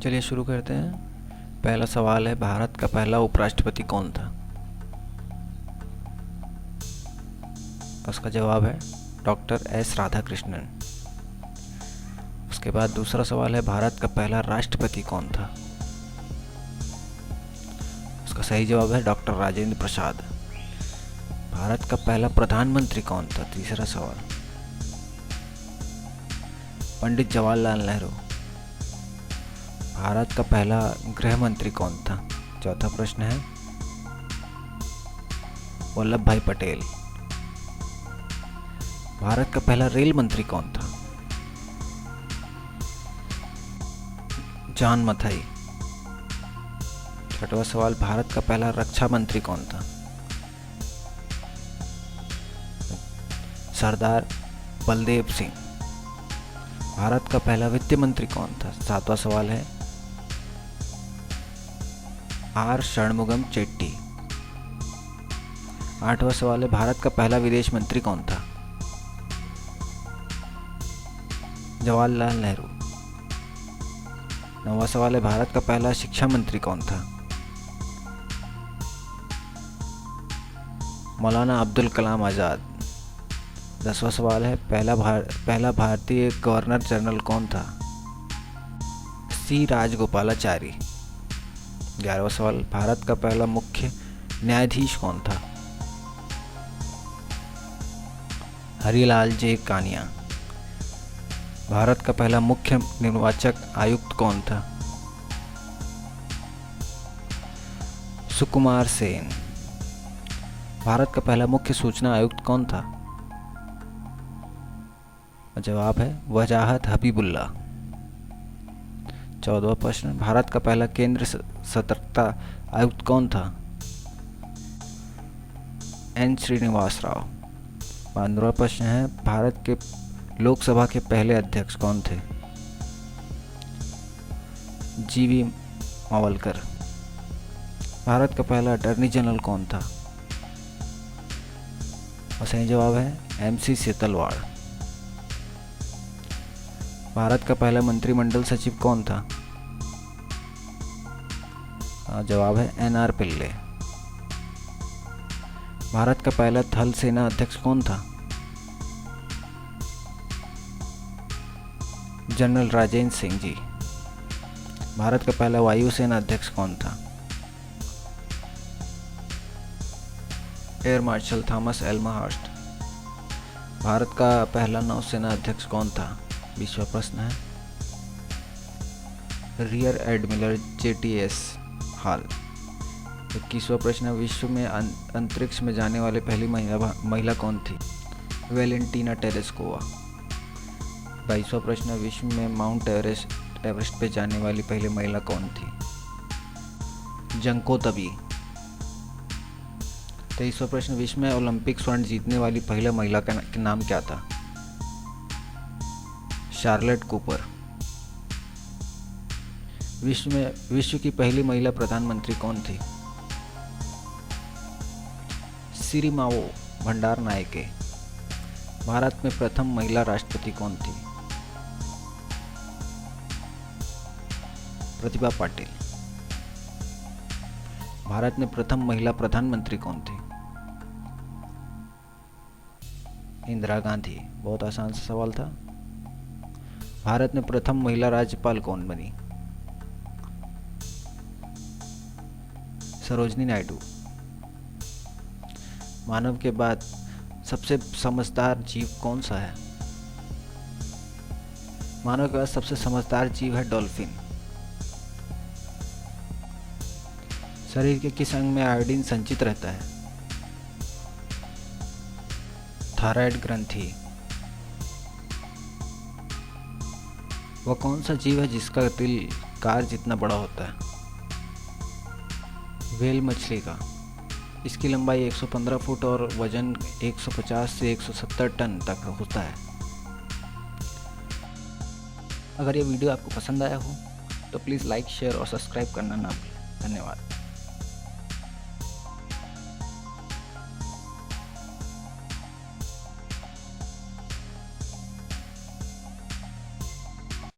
चलिए शुरू करते हैं। पहला सवाल है, भारत का पहला उपराष्ट्रपति कौन था? उसका जवाब है डॉक्टर एस राधाकृष्णन। उसके बाद दूसरा सवाल है, भारत का पहला राष्ट्रपति कौन था? उसका सही जवाब है डॉक्टर राजेंद्र प्रसाद। भारत का पहला प्रधानमंत्री कौन था? तीसरा सवाल, पंडित जवाहरलाल नेहरू। भारत का पहला गृह मंत्री कौन था? चौथा प्रश्न है, वल्लभ भाई पटेल। भारत का पहला रेल मंत्री कौन था? जॉन मथाई। छठवां सवाल, भारत का पहला रक्षा मंत्री कौन था? सरदार बलदेव सिंह। भारत का पहला वित्त मंत्री कौन था? सातवां सवाल है, आर षणमुगम चेट्टी। आठवां सवाल है, भारत का पहला विदेश मंत्री कौन था? जवाहरलाल नेहरू। नौवां सवाल है, भारत का पहला शिक्षा मंत्री कौन था? मौलाना अब्दुल कलाम आज़ाद। 10वां सवाल है, पहला भारतीय गवर्नर जनरल कौन था? सी राजगोपालाचारी। 11वां सवाल, भारत का पहला मुख्य न्यायाधीश कौन था? हरिलाल जे कानिया। भारत का पहला मुख्य निर्वाचक आयुक्त कौन था? सुकुमार सेन। भारत का पहला मुख्य सूचना आयुक्त कौन था? जवाब है वजाहत हबीबुल्ला। 14वां प्रश्न, भारत का पहला केंद्र सतर्कता आयुक्त कौन था? एन श्रीनिवास राव। 15वां प्रश्न है, भारत के लोकसभा के पहले अध्यक्ष कौन थे? जीवी मावलकर। भारत का पहला अटॉर्नी जनरल कौन था? और सही जवाब है एमसी सेतलवाड़। भारत का पहला मंत्रिमंडल सचिव कौन था? जवाब है एनआर पिल्ले। भारत का पहला थल सेना अध्यक्ष कौन था? जनरल राजेंद्र सिंह जी। भारत का पहला वायुसेना अध्यक्ष कौन था? Air marshal Thomas Elmhirst. Bharat का पहला नौसेना अध्यक्ष कौन था? 20वां प्रश्न है, रियर एडमिरल जेटीएस हाल। 21वां प्रश्न है, विश्व में अंतरिक्ष में जाने वाली पहली महिला कौन थी? Valentina Tereshkova. 22वां प्रश्न है, विश्व में माउंट एवरेस्ट पे जाने वाली पहली महिला कौन थी? जंको तबी। 23वां प्रश्न, विश्व में ओलंपिक स्वर्ण जीतने वाली पहली महिला का नाम क्या था? Charlotte Cooper. विश्व की पहली महिला प्रधानमंत्री कौन थी? सिरिमावो भंडार नायके। भारत में प्रथम महिला राष्ट्रपति कौन थी? प्रतिभा पाटिल। भारत में प्रथम महिला प्रधानमंत्री कौन थी? इंदिरा गांधी। बहुत आसान सा सवाल था। भारत में प्रथम महिला राज्यपाल कौन बनी? सरोजनी नायडू। मानव के बाद सबसे समझदार जीव कौन सा है? मानव के बाद सबसे समझदार जीव है डॉल्फिन। शरीर के किस अंग में आयोडीन संचित रहता है? थायराइड ग्रंथि। वह कौन सा जीव है जिसका दिल कार जितना बड़ा होता है? व्हेल मछली का। इसकी लंबाई 115 फुट और वजन 150 से 170 टन तक होता है। अगर ये वीडियो आपको पसंद आया हो तो प्लीज़ लाइक, शेयर और सब्सक्राइब करना ना भूलें। धन्यवाद।